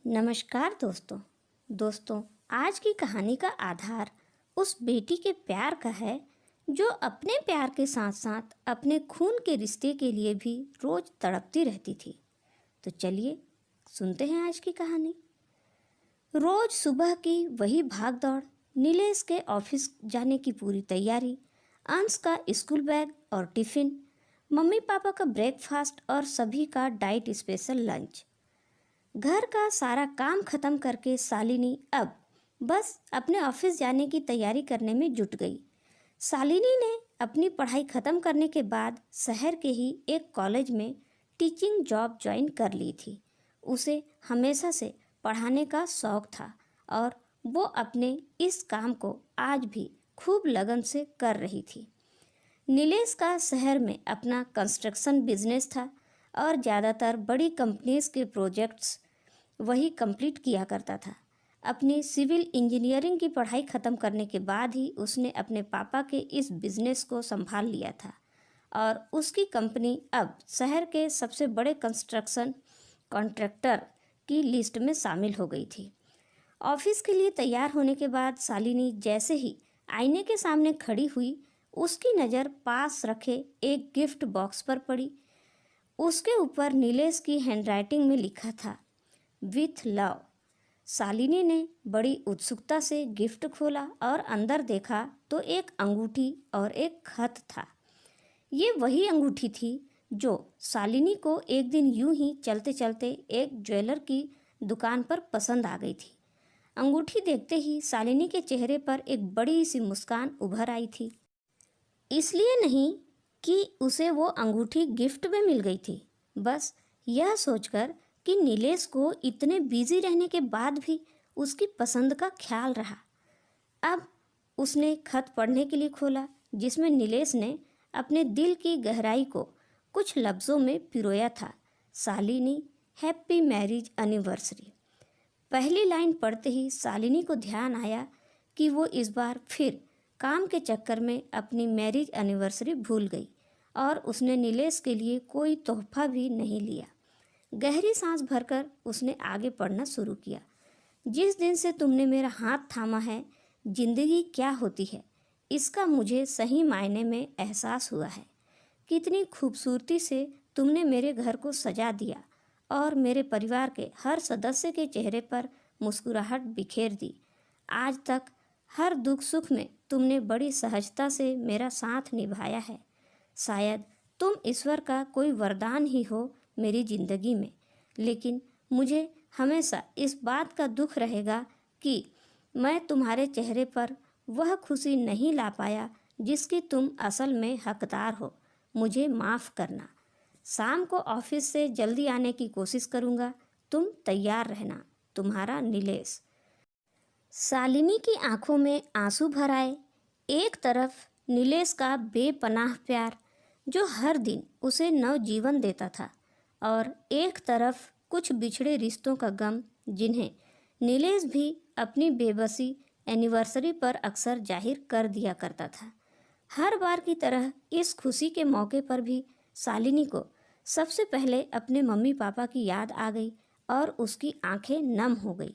नमस्कार दोस्तों। आज की कहानी का आधार उस बेटी के प्यार का है जो अपने प्यार के साथ साथ अपने खून के रिश्ते के लिए भी रोज तड़पती रहती थी। तो चलिए सुनते हैं आज की कहानी। रोज सुबह की वही भाग दौड़, नीलेश के ऑफिस जाने की पूरी तैयारी, अंश का स्कूल बैग और टिफिन, मम्मी पापा का ब्रेकफास्ट और सभी का डाइट स्पेशल लंच। घर का सारा काम खत्म करके शालिनी अब बस अपने ऑफिस जाने की तैयारी करने में जुट गई। शालिनी ने अपनी पढ़ाई खत्म करने के बाद शहर के ही एक कॉलेज में टीचिंग जॉब ज्वाइन कर ली थी। उसे हमेशा से पढ़ाने का शौक था और वो अपने इस काम को आज भी खूब लगन से कर रही थी। नीलेश का शहर में अपना कंस्ट्रक्शन बिजनेस था और ज़्यादातर बड़ी कंपनीज के प्रोजेक्ट्स वही कंप्लीट किया करता था। अपनी सिविल इंजीनियरिंग की पढ़ाई ख़त्म करने के बाद ही उसने अपने पापा के इस बिज़नेस को संभाल लिया था और उसकी कंपनी अब शहर के सबसे बड़े कंस्ट्रक्शन कॉन्ट्रैक्टर की लिस्ट में शामिल हो गई थी। ऑफिस के लिए तैयार होने के बाद शालिनी जैसे ही आईने के सामने खड़ी हुई, उसकी नज़र पास रखे एक गिफ्ट बॉक्स पर पड़ी। उसके ऊपर नीलेश की हैंडराइटिंग में लिखा था, विथ लव। शालिनी ने बड़ी उत्सुकता से गिफ्ट खोला और अंदर देखा तो एक अंगूठी और एक खत था। ये वही अंगूठी थी जो शालिनी को एक दिन यूं ही चलते चलते एक ज्वेलर की दुकान पर पसंद आ गई थी। अंगूठी देखते ही शालिनी के चेहरे पर एक बड़ी सी मुस्कान उभर आई थी। इसलिए नहीं कि उसे वो अंगूठी गिफ्ट में मिल गई थी, बस यह सोचकर कि नीलेश को इतने बिजी रहने के बाद भी उसकी पसंद का ख्याल रहा। अब उसने खत पढ़ने के लिए खोला, जिसमें नीलेश ने अपने दिल की गहराई को कुछ लफ्ज़ों में पिरोया था, शालिनी हैप्पी मैरिज एनिवर्सरी। पहली लाइन पढ़ते ही शालिनी को ध्यान आया कि वो इस बार फिर काम के चक्कर में अपनी मैरिज एनिवर्सरी भूल गई और उसने नीलेश के लिए कोई तोहफा भी नहीं लिया। गहरी सांस भरकर उसने आगे पढ़ना शुरू किया। जिस दिन से तुमने मेरा हाथ थामा है, जिंदगी क्या होती है इसका मुझे सही मायने में एहसास हुआ है। कितनी खूबसूरती से तुमने मेरे घर को सजा दिया और मेरे परिवार के हर सदस्य के चेहरे पर मुस्कुराहट बिखेर दी। आज तक हर दुख सुख में तुमने बड़ी सहजता से मेरा साथ निभाया है। शायद तुम ईश्वर का कोई वरदान ही हो मेरी ज़िंदगी में, लेकिन मुझे हमेशा इस बात का दुख रहेगा कि मैं तुम्हारे चेहरे पर वह खुशी नहीं ला पाया जिसकी तुम असल में हकदार हो। मुझे माफ़ करना। शाम को ऑफिस से जल्दी आने की कोशिश करूँगा। तुम तैयार रहना। तुम्हारा नीलेश। शालिनी की आंखों में आंसू भर आए। एक तरफ नीलेश का बेपनाह प्यार जो हर दिन उसे नवजीवन देता था, और एक तरफ कुछ बिछड़े रिश्तों का गम जिन्हें नीलेश भी अपनी बेबसी एनिवर्सरी पर अक्सर जाहिर कर दिया करता था। हर बार की तरह इस खुशी के मौके पर भी शालिनी को सबसे पहले अपने मम्मी पापा की याद आ गई और उसकी आंखें नम हो गई।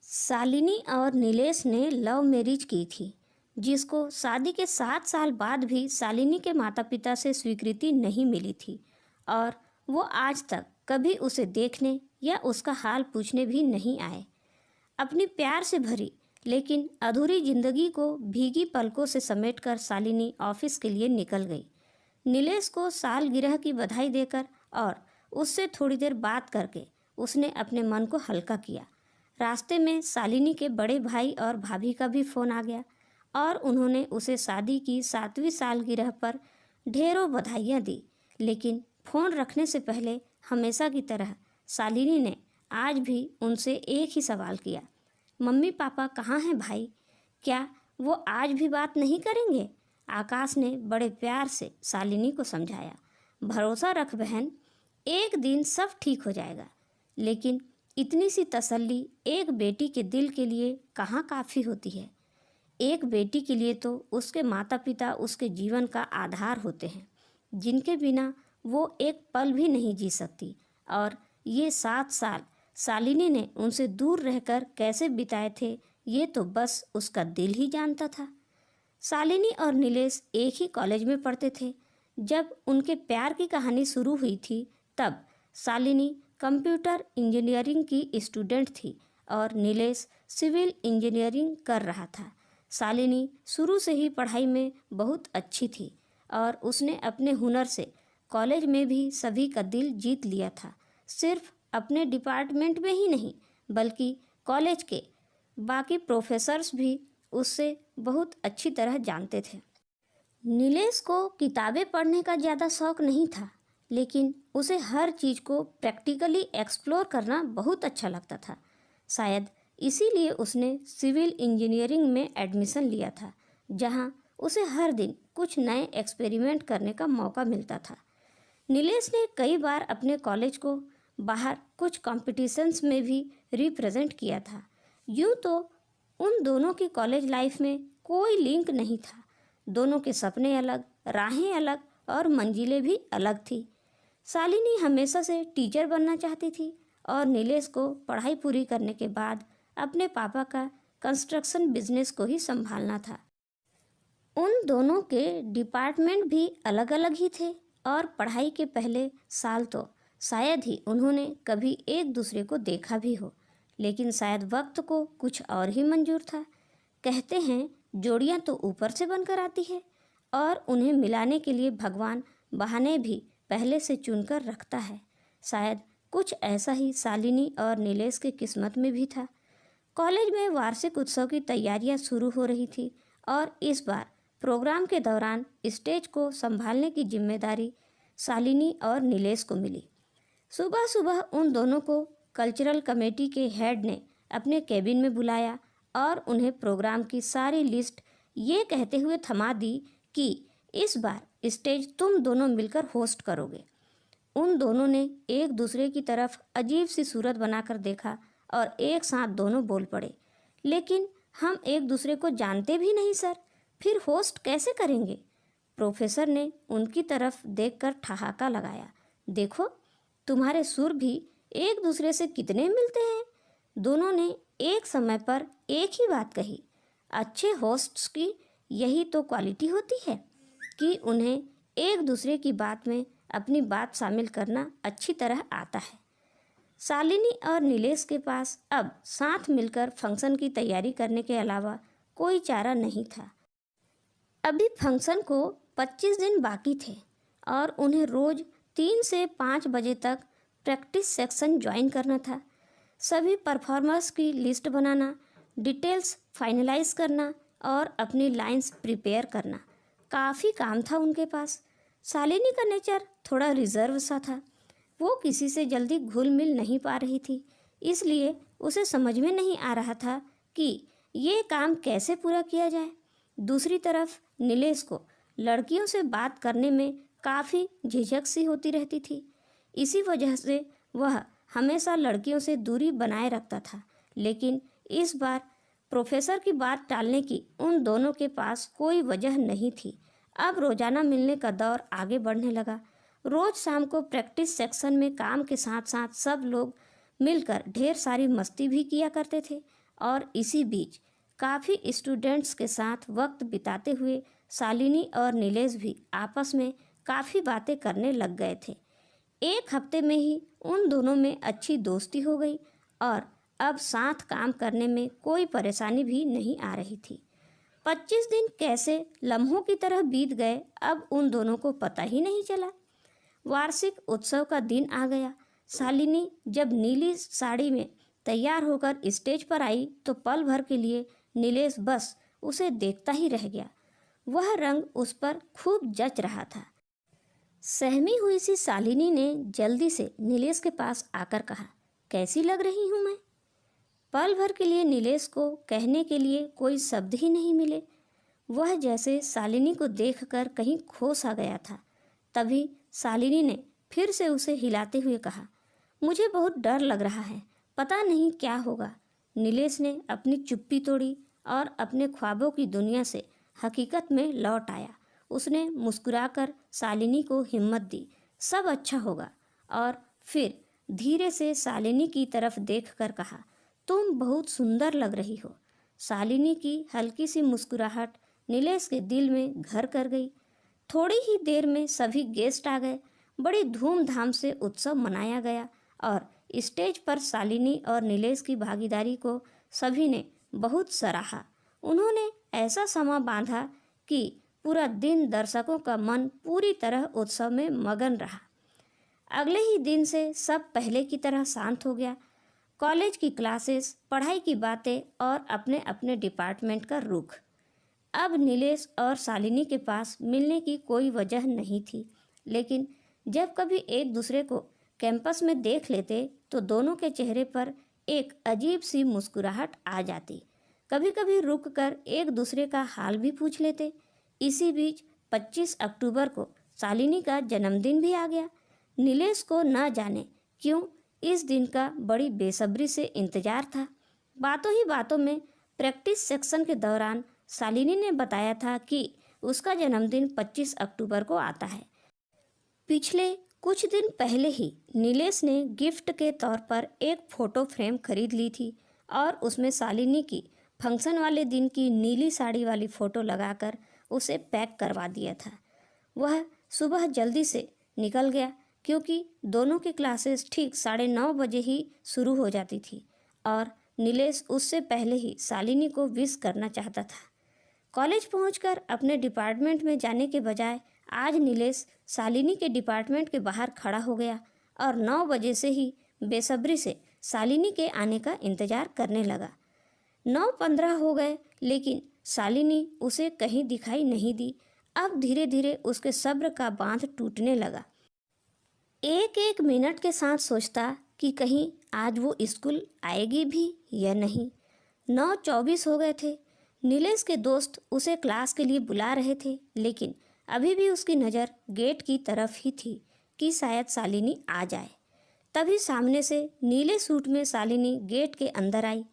शालिनी और नीलेश ने लव मैरिज की थी, जिसको शादी के 7 साल बाद भी शालिनी के माता पिता से स्वीकृति नहीं मिली थी और वो आज तक कभी उसे देखने या उसका हाल पूछने भी नहीं आए। अपनी प्यार से भरी लेकिन अधूरी जिंदगी को भीगी पलकों से समेटकर शालिनी ऑफिस के लिए निकल गई। नीलेश को सालगिरह की बधाई देकर और उससे थोड़ी देर बात करके उसने अपने मन को हल्का किया। रास्ते में शालिनी के बड़े भाई और भाभी का भी फ़ोन आ गया और उन्होंने उसे शादी की 7वीं सालगिरह पर ढेरों बधाइयाँ दी। लेकिन फ़ोन रखने से पहले हमेशा की तरह शालिनी ने आज भी उनसे एक ही सवाल किया, मम्मी पापा कहाँ हैं भाई? क्या वो आज भी बात नहीं करेंगे? आकाश ने बड़े प्यार से शालिनी को समझाया, भरोसा रख बहन, एक दिन सब ठीक हो जाएगा। लेकिन इतनी सी तसल्ली एक बेटी के दिल के लिए कहाँ काफ़ी होती है। एक बेटी के लिए तो उसके माता पिता उसके जीवन का आधार होते हैं, जिनके बिना वो एक पल भी नहीं जी सकती। और ये 7 साल शालिनी ने उनसे दूर रहकर कैसे बिताए थे ये तो बस उसका दिल ही जानता था। शालिनी और नीलेश एक ही कॉलेज में पढ़ते थे। जब उनके प्यार की कहानी शुरू हुई थी तब शालिनी कंप्यूटर इंजीनियरिंग की स्टूडेंट थी और नीलेश सिविल इंजीनियरिंग कर रहा था। शालिनी शुरू से ही पढ़ाई में बहुत अच्छी थी और उसने अपने हुनर से कॉलेज में भी सभी का दिल जीत लिया था। सिर्फ अपने डिपार्टमेंट में ही नहीं बल्कि कॉलेज के बाकी प्रोफेसर्स भी उससे बहुत अच्छी तरह जानते थे। नीलेश को किताबें पढ़ने का ज़्यादा शौक नहीं था, लेकिन उसे हर चीज़ को प्रैक्टिकली एक्सप्लोर करना बहुत अच्छा लगता था। शायद इसीलिए उसने सिविल इंजीनियरिंग में एडमिशन लिया था, जहां उसे हर दिन कुछ नए एक्सपेरिमेंट करने का मौका मिलता था। नीलेश ने कई बार अपने कॉलेज को बाहर कुछ कॉम्पिटिशन्स में भी रिप्रेजेंट किया था। यूँ तो उन दोनों की कॉलेज लाइफ में कोई लिंक नहीं था। दोनों के सपने अलग, राहें अलग और मंजिलें भी अलग थी। शालिनी हमेशा से टीचर बनना चाहती थी और नीलेश को पढ़ाई पूरी करने के बाद अपने पापा का कंस्ट्रक्शन बिजनेस को ही संभालना था। उन दोनों के डिपार्टमेंट भी अलग अलग ही थे और पढ़ाई के पहले साल तो शायद ही उन्होंने कभी एक दूसरे को देखा भी हो, लेकिन शायद वक्त को कुछ और ही मंजूर था। कहते हैं जोड़ियां तो ऊपर से बनकर आती है और उन्हें मिलाने के लिए भगवान बहाने भी पहले से चुनकर रखता है। शायद कुछ ऐसा ही शालिनी और नीलेश की किस्मत में भी था। कॉलेज में वार्षिक उत्सव की तैयारियां शुरू हो रही थी और इस बार प्रोग्राम के दौरान स्टेज को संभालने की जिम्मेदारी शालिनी और नीलेश को मिली। सुबह सुबह उन दोनों को कल्चरल कमेटी के हेड ने अपने केबिन में बुलाया और उन्हें प्रोग्राम की सारी लिस्ट ये कहते हुए थमा दी कि इस बार स्टेज तुम दोनों मिलकर होस्ट करोगे। उन दोनों ने एक दूसरे की तरफ अजीब सी सूरत बनाकर देखा और एक साथ दोनों बोल पड़े, लेकिन हम एक दूसरे को जानते भी नहीं सर, फिर होस्ट कैसे करेंगे? प्रोफेसर ने उनकी तरफ देखकर ठहाका लगाया। देखो तुम्हारे सुर भी एक दूसरे से कितने मिलते हैं। दोनों ने एक समय पर एक ही बात कही। अच्छे होस्ट्स की यही तो क्वालिटी होती है कि उन्हें एक दूसरे की बात में अपनी बात शामिल करना अच्छी तरह आता है। शालिनी और नीलेश के पास अब साथ मिलकर फंक्शन की तैयारी करने के अलावा कोई चारा नहीं था। अभी फंक्शन को 25 दिन बाकी थे और उन्हें रोज़ 3 से 5 बजे तक प्रैक्टिस सेक्शन ज्वाइन करना था। सभी परफॉर्मर्स की लिस्ट बनाना, डिटेल्स फाइनलाइज करना और अपनी लाइंस प्रिपेयर करना, काफ़ी काम था उनके पास। शालिनी का नेचर थोड़ा रिजर्व सा था। वो किसी से जल्दी घुल मिल नहीं पा रही थी, इसलिए उसे समझ में नहीं आ रहा था कि ये काम कैसे पूरा किया जाए। दूसरी तरफ नीलेश को लड़कियों से बात करने में काफ़ी झिझक सी होती रहती थी। इसी वजह से वह हमेशा लड़कियों से दूरी बनाए रखता था, लेकिन इस बार प्रोफेसर की बात टालने की उन दोनों के पास कोई वजह नहीं थी। अब रोज़ाना मिलने का दौर आगे बढ़ने लगा। रोज़ शाम को प्रैक्टिस सेक्शन में काम के साथ साथ सब लोग मिलकर ढेर सारी मस्ती भी किया करते थे और इसी बीच काफ़ी स्टूडेंट्स के साथ वक्त बिताते हुए शालिनी और नीलेश भी आपस में काफ़ी बातें करने लग गए थे। एक हफ्ते में ही उन दोनों में अच्छी दोस्ती हो गई और अब साथ काम करने में कोई परेशानी भी नहीं आ रही थी। 25 दिन कैसे लम्हों की तरह बीत गए अब उन दोनों को पता ही नहीं चला। वार्षिक उत्सव का दिन आ गया। शालिनी जब नीली साड़ी में तैयार होकर स्टेज पर आई तो पल भर के लिए नीलेश बस उसे देखता ही रह गया। वह रंग उस पर खूब जच रहा था। सहमी हुई सी शालिनी ने जल्दी से नीलेश के पास आकर कहा, कैसी लग रही हूँ मैं? पल भर के लिए नीलेश को कहने के लिए कोई शब्द ही नहीं मिले। वह जैसे शालिनी को देखकर कहीं खो सा गया था। तभी शालिनी ने फिर से उसे हिलाते हुए कहा, मुझे बहुत डर लग रहा है, पता नहीं क्या होगा। नीलेश ने अपनी चुप्पी तोड़ी और अपने ख्वाबों की दुनिया से हकीकत में लौट आया। उसने मुस्कुराकर शालिनी को हिम्मत दी, सब अच्छा होगा। और फिर धीरे से शालिनी की तरफ देखकर कहा, तुम बहुत सुंदर लग रही हो। शालिनी की हल्की सी मुस्कुराहट नीलेश के दिल में घर कर गई। थोड़ी ही देर में सभी गेस्ट आ गए। बड़ी धूमधाम से उत्सव मनाया गया और स्टेज पर शालिनी और नीलेश की भागीदारी को सभी ने बहुत सराहा। उन्होंने ऐसा समा बांधा कि पूरा दिन दर्शकों का मन पूरी तरह उत्सव में मगन रहा। अगले ही दिन से सब पहले की तरह शांत हो गया। कॉलेज की क्लासेस, पढ़ाई की बातें और अपने अपने डिपार्टमेंट का रुख। अब नीलेश और शालिनी के पास मिलने की कोई वजह नहीं थी, लेकिन जब कभी एक दूसरे को कैंपस में देख लेते तो दोनों के चेहरे पर एक अजीब सी मुस्कुराहट आ जाती। कभी कभी रुक कर एक दूसरे का हाल भी पूछ लेते। इसी बीच 25 अक्टूबर को शालिनी का जन्मदिन भी आ गया। नीलेश को न जाने क्यों इस दिन का बड़ी बेसब्री से इंतजार था। बातों ही बातों में प्रैक्टिस सेक्शन के दौरान शालिनी ने बताया था कि उसका जन्मदिन 25 अक्टूबर को आता है। पिछले कुछ दिन पहले ही नीलेश ने गिफ्ट के तौर पर एक फ़ोटो फ्रेम खरीद ली थी और उसमें शालिनी की फंक्शन वाले दिन की नीली साड़ी वाली फ़ोटो लगाकर उसे पैक करवा दिया था। वह सुबह जल्दी से निकल गया क्योंकि दोनों की क्लासेस ठीक 9:30 बजे ही शुरू हो जाती थी और नीलेश उससे पहले ही शालिनी को विश करना चाहता था। कॉलेज पहुंचकर अपने डिपार्टमेंट में जाने के बजाय आज नीलेश शालिनी के डिपार्टमेंट के बाहर खड़ा हो गया और 9 बजे से ही बेसब्री से शालिनी के आने का इंतजार करने लगा। 9:15 हो गए लेकिन शालिनी उसे कहीं दिखाई नहीं दी। अब धीरे धीरे उसके सब्र का बांध टूटने लगा। एक एक मिनट के साथ सोचता कि कहीं आज वो स्कूल आएगी भी या नहीं। 9:24 हो गए थे। नीलेश के दोस्त उसे क्लास के लिए बुला रहे थे, लेकिन अभी भी उसकी नज़र गेट की तरफ ही थी कि शायद शालिनी आ जाए। तभी सामने से नीले सूट में शालिनी गेट के अंदर आई।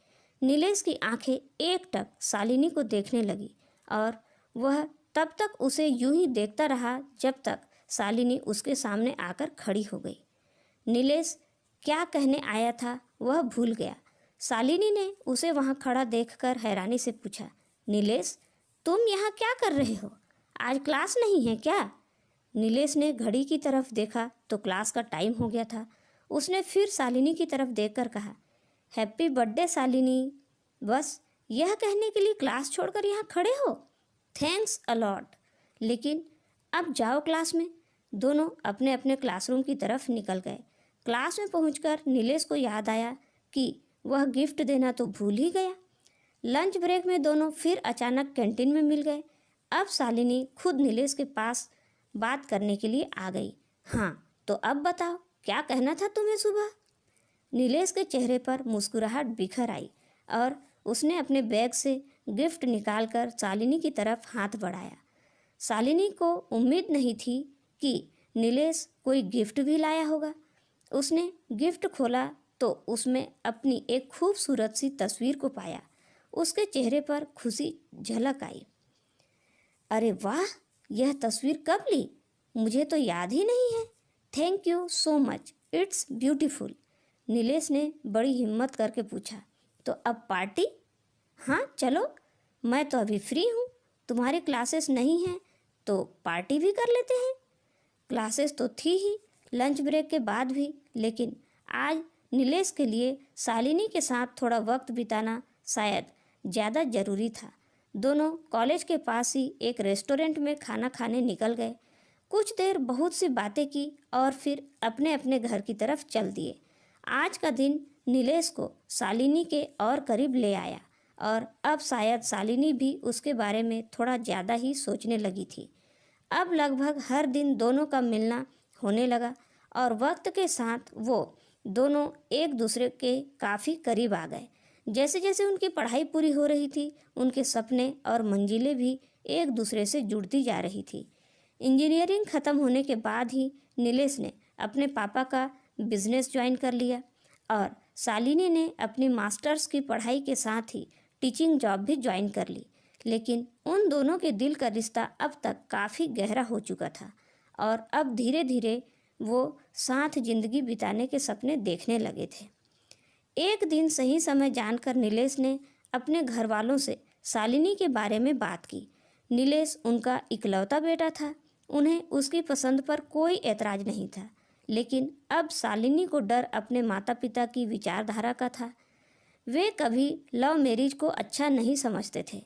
नीलेश की आंखें एकटक शालिनी को देखने लगी और वह तब तक उसे यूं ही देखता रहा जब तक शालिनी उसके सामने आकर खड़ी हो गई। नीलेश क्या कहने आया था वह भूल गया। शालिनी ने उसे वहां खड़ा देखकर हैरानी से पूछा, नीलेश, तुम यहाँ क्या कर रहे हो? आज क्लास नहीं है क्या? नीलेश ने घड़ी की तरफ देखा तो क्लास का टाइम हो गया था। उसने फिर शालिनी की तरफ देखकर कहा, हैप्पी बर्थडे शालिनी। बस यह कहने के लिए क्लास छोड़कर यहाँ खड़े हो? Thanks a lot. लेकिन अब जाओ क्लास में। दोनों अपने अपने क्लासरूम की तरफ निकल गए। क्लास में पहुंचकर नीलेश को याद आया कि वह गिफ्ट देना तो भूल ही गया। लंच ब्रेक में दोनों फिर अचानक कैंटीन में मिल गए। अब शालिनी खुद नीलेश के पास बात करने के लिए आ गई। हाँ, तो अब बताओ क्या कहना था तुम्हें सुबह? नीलेश के चेहरे पर मुस्कुराहट बिखर आई और उसने अपने बैग से गिफ्ट निकालकर शालिनी की तरफ हाथ बढ़ाया। शालिनी को उम्मीद नहीं थी कि नीलेश कोई गिफ्ट भी लाया होगा। उसने गिफ्ट खोला तो उसमें अपनी एक खूबसूरत सी तस्वीर को पाया। उसके चेहरे पर खुशी झलक आई। अरे वाह, यह तस्वीर कब ली? मुझे तो याद ही नहीं है। Thank you so much, it's beautiful. Nilesh ने बड़ी हिम्मत करके पूछा, तो अब पार्टी? हाँ चलो, मैं तो अभी फ्री हूँ। तुम्हारे क्लासेस नहीं हैं तो पार्टी भी कर लेते हैं। क्लासेस तो थी ही लंच ब्रेक के बाद भी, लेकिन आज नीलेश के लिए शालिनी के साथ थोड़ा वक्त बिताना शायद ज़्यादा ज़रूरी था। दोनों कॉलेज के पास ही एक रेस्टोरेंट में खाना खाने निकल गए। कुछ देर बहुत सी बातें की और फिर अपने अपने घर की तरफ चल दिए। आज का दिन नीलेश को शालिनी के और करीब ले आया और अब शायद शालिनी भी उसके बारे में थोड़ा ज़्यादा ही सोचने लगी थी। अब लगभग हर दिन दोनों का मिलना होने लगा और वक्त के साथ वो दोनों एक दूसरे के काफ़ी करीब आ गए। जैसे जैसे उनकी पढ़ाई पूरी हो रही थी, उनके सपने और मंजिलें भी एक दूसरे से जुड़ती जा रही थी। इंजीनियरिंग ख़त्म होने के बाद ही नीलेश ने अपने पापा का बिजनेस ज्वाइन कर लिया और शालिनी ने अपनी मास्टर्स की पढ़ाई के साथ ही टीचिंग जॉब भी ज्वाइन कर ली। लेकिन उन दोनों के दिल का रिश्ता अब तक काफ़ी गहरा हो चुका था और अब धीरे धीरे वो साथ जिंदगी बिताने के सपने देखने लगे थे। एक दिन सही समय जानकर नीलेश ने अपने घर वालों से शालिनी के बारे में बात की। नीलेश उनका इकलौता बेटा था। उन्हें उसकी पसंद पर कोई ऐतराज नहीं था, लेकिन अब शालिनी को डर अपने माता पिता की विचारधारा का था। वे कभी लव मैरिज को अच्छा नहीं समझते थे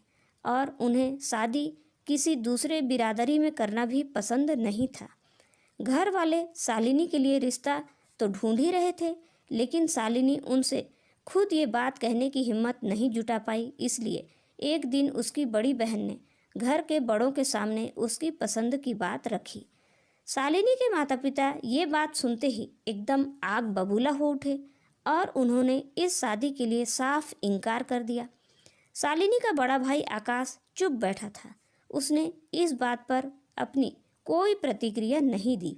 और उन्हें शादी किसी दूसरे बिरादरी में करना भी पसंद नहीं था। घर वाले शालिनी के लिए रिश्ता तो ढूंढ ही रहे थे, लेकिन शालिनी उनसे खुद ये बात कहने की हिम्मत नहीं जुटा पाई। इसलिए एक दिन उसकी बड़ी बहन ने घर के बड़ों के सामने उसकी पसंद की बात रखी। शालिनी के माता पिता ये बात सुनते ही एकदम आग बबूला हो उठे और उन्होंने इस शादी के लिए साफ इनकार कर दिया। शालिनी का बड़ा भाई आकाश चुप बैठा था। उसने इस बात पर अपनी कोई प्रतिक्रिया नहीं दी।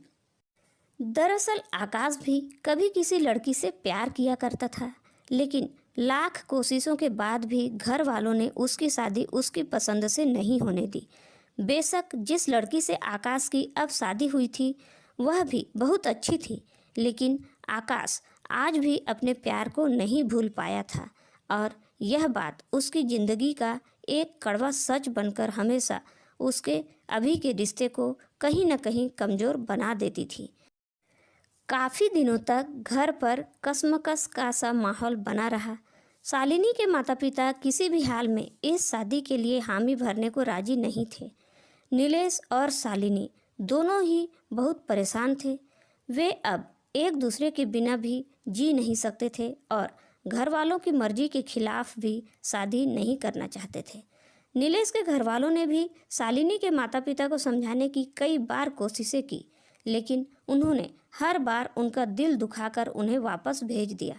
दरअसल आकाश भी कभी किसी लड़की से प्यार किया करता था, लेकिन लाख कोशिशों के बाद भी घर वालों ने उसकी शादी उसकी पसंद से नहीं होने दी। बेशक जिस लड़की से आकाश की अब शादी हुई थी वह भी बहुत अच्छी थी, लेकिन आकाश आज भी अपने प्यार को नहीं भूल पाया था और यह बात उसकी ज़िंदगी का एक कड़वा सच बनकर हमेशा उसके अभी के रिश्ते को कहीं न कहीं कमज़ोर बना देती थी। काफ़ी दिनों तक घर पर कसमकस का सा माहौल बना रहा। शालिनी के माता पिता किसी भी हाल में इस शादी के लिए हामी भरने को राजी नहीं थे। नीलेश और शालिनी दोनों ही बहुत परेशान थे। वे अब एक दूसरे के बिना भी जी नहीं सकते थे और घर वालों की मर्जी के खिलाफ भी शादी नहीं करना चाहते थे। नीलेश के घर वालों ने भी शालिनी के माता पिता को समझाने की कई बार कोशिशें की, लेकिन उन्होंने हर बार उनका दिल दुखाकर उन्हें वापस भेज दिया।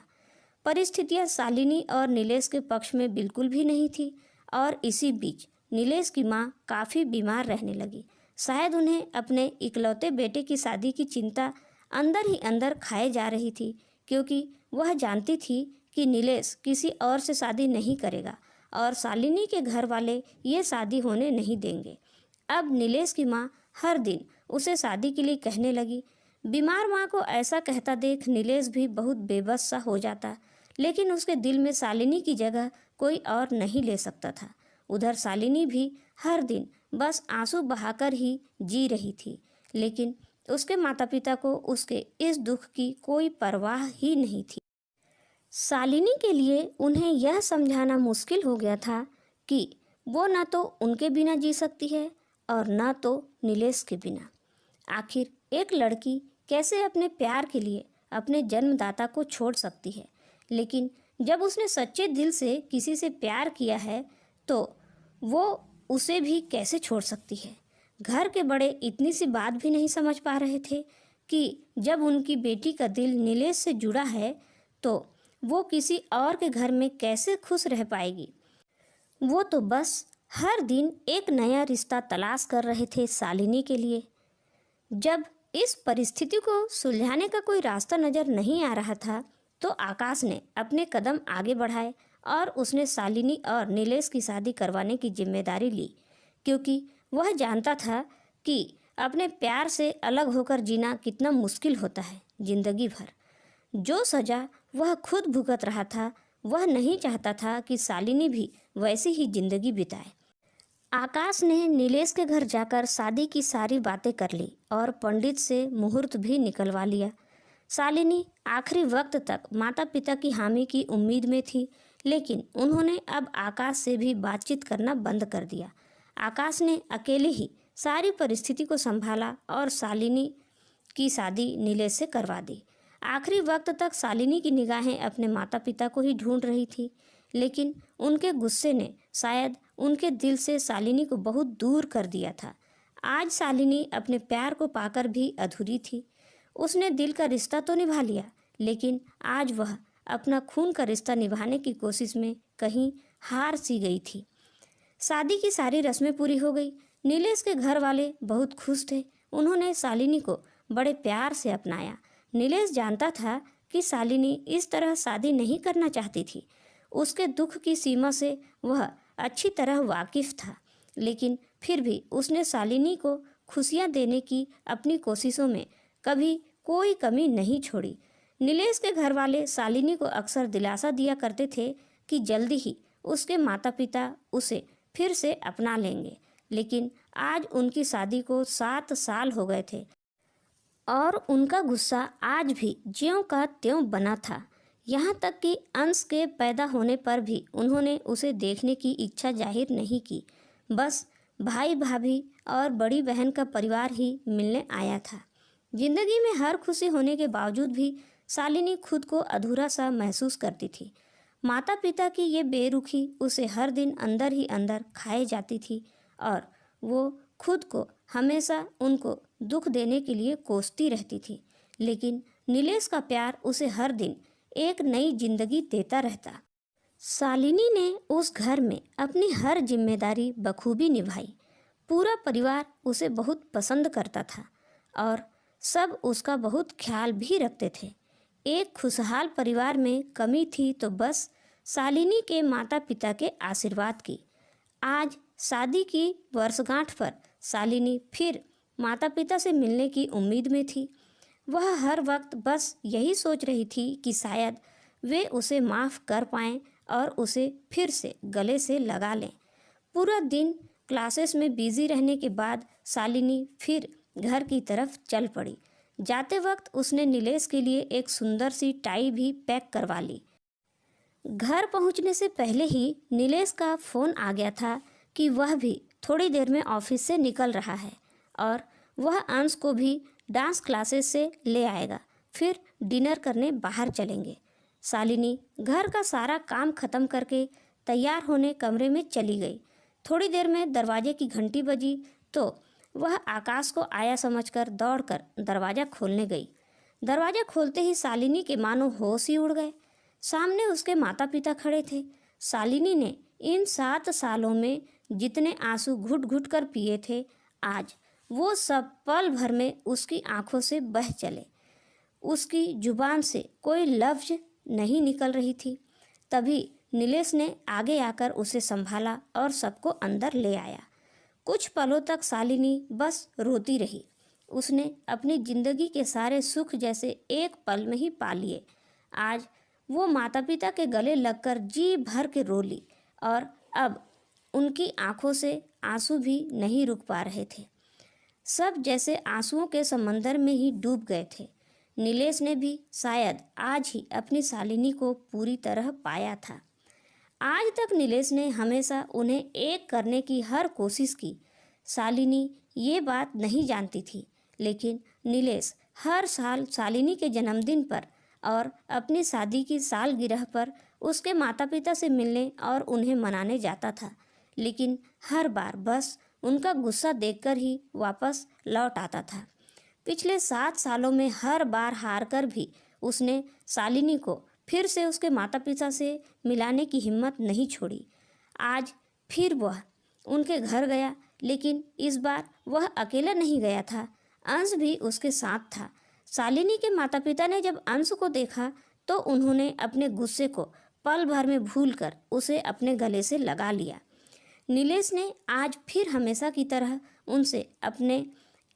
परिस्थितियां शालिनी और नीलेश के पक्ष में बिल्कुल भी नहीं थी और इसी बीच नीलेश की माँ काफ़ी बीमार रहने लगी। शायद उन्हें अपने इकलौते बेटे की शादी की चिंता अंदर ही अंदर खाए जा रही थी, क्योंकि वह जानती थी कि नीलेश किसी और से शादी नहीं करेगा और शालिनी के घर वाले ये शादी होने नहीं देंगे। अब नीलेश की माँ हर दिन उसे शादी के लिए कहने लगी। बीमार माँ को ऐसा कहता देख नीलेश भी बहुत बेबस सा हो जाता, लेकिन उसके दिल में शालिनी की जगह कोई और नहीं ले सकता था। उधर शालिनी भी हर दिन बस आंसू बहाकर ही जी रही थी, लेकिन उसके माता पिता को उसके इस दुख की कोई परवाह ही नहीं थी। शालिनी के लिए उन्हें यह समझाना मुश्किल हो गया था कि वो ना तो उनके बिना जी सकती है और ना तो नीलेश के बिना। आखिर एक लड़की कैसे अपने प्यार के लिए अपने जन्मदाता को छोड़ सकती है, लेकिन जब उसने सच्चे दिल से किसी से प्यार किया है तो वो उसे भी कैसे छोड़ सकती है। घर के बड़े इतनी सी बात भी नहीं समझ पा रहे थे कि जब उनकी बेटी का दिल नीलेश से जुड़ा है तो वो किसी और के घर में कैसे खुश रह पाएगी। वो तो बस हर दिन एक नया रिश्ता तलाश कर रहे थे शालिनी के लिए। जब इस परिस्थिति को सुलझाने का कोई रास्ता नज़र नहीं आ रहा था तो आकाश ने अपने कदम आगे बढ़ाए और उसने शालिनी और नीलेश की शादी करवाने की जिम्मेदारी ली, क्योंकि वह जानता था कि अपने प्यार से अलग होकर जीना कितना मुश्किल होता है जिंदगी भर। जो सज़ा वह खुद भुगत रहा था, वह नहीं चाहता था कि शालिनी भी वैसी ही जिंदगी बिताए। आकाश ने नीलेश के घर जाकर शादी की सारी बातें कर ली और पंडित से मुहूर्त भी निकलवा लिया। शालिनी आखिरी वक्त तक माता पिता की हामी की उम्मीद में थी, लेकिन उन्होंने अब आकाश से भी बातचीत करना बंद कर दिया। आकाश ने अकेले ही सारी परिस्थिति को संभाला और शालिनी की शादी नीलेश से करवा दी। आखिरी वक्त तक शालिनी की निगाहें अपने माता पिता को ही ढूंढ रही थी, लेकिन उनके गुस्से ने शायद उनके दिल से शालिनी को बहुत दूर कर दिया था। आज शालिनी अपने प्यार को पाकर भी अधूरी थी। उसने दिल का रिश्ता तो निभा लिया, लेकिन आज वह अपना खून का रिश्ता निभाने की कोशिश में कहीं हार सी गई थी। शादी की सारी रस्में पूरी हो गई। नीलेश के घर वाले बहुत खुश थे। उन्होंने शालिनी को बड़े प्यार से अपनाया। नीलेश जानता था कि शालिनी इस तरह शादी नहीं करना चाहती थी। उसके दुख की सीमा से वह अच्छी तरह वाकिफ था, लेकिन फिर भी उसने शालिनी को खुशियां देने की अपनी कोशिशों में कभी कोई कमी नहीं छोड़ी। नीलेश के घर वाले शालिनी को अक्सर दिलासा दिया करते थे कि जल्दी ही उसके माता पिता उसे फिर से अपना लेंगे, लेकिन आज उनकी शादी को 7 साल हो गए थे और उनका गुस्सा आज भी ज्यों का त्यों बना था। यहाँ तक कि अंश के पैदा होने पर भी उन्होंने उसे देखने की इच्छा जाहिर नहीं की। बस भाई भाभी और बड़ी बहन का परिवार ही मिलने आया था। जिंदगी में हर खुशी होने के बावजूद भी शालिनी खुद को अधूरा सा महसूस करती थी। माता पिता की ये बेरुखी उसे हर दिन अंदर ही अंदर खाए जाती थी और वो खुद को हमेशा उनको दुख देने के लिए कोसती रहती थी। लेकिन नीलेश का प्यार उसे हर दिन एक नई जिंदगी देता रहता। शालिनी ने उस घर में अपनी हर जिम्मेदारी बखूबी निभाई। पूरा परिवार उसे बहुत पसंद करता था और सब उसका बहुत ख्याल भी रखते थे। एक खुशहाल परिवार में कमी थी तो बस शालिनी के माता पिता के आशीर्वाद की। आज शादी की वर्षगांठ पर शालिनी फिर माता पिता से मिलने की उम्मीद में थी। वह हर वक्त बस यही सोच रही थी कि शायद वे उसे माफ़ कर पाएं और उसे फिर से गले से लगा लें। पूरा दिन क्लासेस में बिजी रहने के बाद शालिनी फिर घर की तरफ चल पड़ी। जाते वक्त उसने नीलेश के लिए एक सुंदर सी टाई भी पैक करवा ली। घर पहुंचने से पहले ही नीलेश का फ़ोन आ गया था कि वह भी थोड़ी देर में ऑफिस से निकल रहा है और वह अंश को भी डांस क्लासेस से ले आएगा। फिर डिनर करने बाहर चलेंगे। शालिनी घर का सारा काम खत्म करके तैयार होने कमरे में चली गई। थोड़ी देर में दरवाजे की घंटी बजी तो वह आकाश को आया समझकर दौड़कर दरवाज़ा खोलने गई। दरवाज़ा खोलते ही शालिनी के मानो होश ही उड़ गए। सामने उसके माता पिता खड़े थे। शालिनी ने इन 7 सालों में जितने आंसू घुट घुट कर पिए थे, आज वो सब पल भर में उसकी आंखों से बह चले। उसकी जुबान से कोई लफ्ज़ नहीं निकल रही थी। तभी नीलेश ने आगे आकर उसे संभाला और सबको अंदर ले आया। कुछ पलों तक शालिनी बस रोती रही। उसने अपनी ज़िंदगी के सारे सुख जैसे एक पल में ही पा लिए। आज वो माता पिता के गले लगकर जी भर के रो ली और अब उनकी आंखों से आंसू भी नहीं रुक पा रहे थे। सब जैसे आंसुओं के समंदर में ही डूब गए थे। नीलेश ने भी शायद आज ही अपनी शालिनी को पूरी तरह पाया था। आज तक नीलेश ने हमेशा उन्हें एक करने की हर कोशिश की। शालिनी ये बात नहीं जानती थी, लेकिन नीलेश हर साल शालिनी के जन्मदिन पर और अपनी शादी की सालगिरह पर उसके माता पिता से मिलने और उन्हें मनाने जाता था। लेकिन हर बार बस उनका गुस्सा देखकर ही वापस लौट आता था। पिछले 7 सालों में हर बार हार कर भी उसने शालिनी को फिर से उसके माता पिता से मिलाने की हिम्मत नहीं छोड़ी। आज फिर वह उनके घर गया, लेकिन इस बार वह अकेला नहीं गया था, अंश भी उसके साथ था। शालिनी के माता पिता ने जब अंश को देखा तो उन्होंने अपने गुस्से को पल भर में भूलकर उसे अपने गले से लगा लिया। नीलेश ने आज फिर हमेशा की तरह उनसे अपने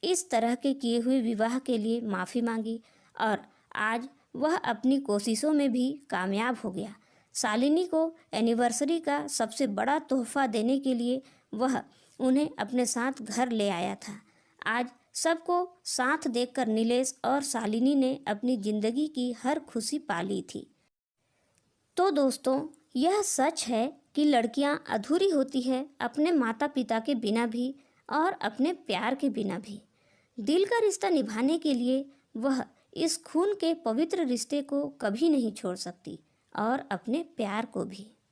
इस तरह के किए हुए विवाह के लिए माफ़ी मांगी और आज वह अपनी कोशिशों में भी कामयाब हो गया। शालिनी को एनिवर्सरी का सबसे बड़ा तोहफा देने के लिए वह उन्हें अपने साथ घर ले आया था। आज सबको साथ देखकर नीलेश और शालिनी ने अपनी ज़िंदगी की हर खुशी पा ली थी। तो दोस्तों, यह सच है कि लड़कियां अधूरी होती है अपने माता पिता के बिना भी और अपने प्यार के बिना भी। दिल का रिश्ता निभाने के लिए वह इस खून के पवित्र रिश्ते को कभी नहीं छोड़ सकती और अपने प्यार को भी।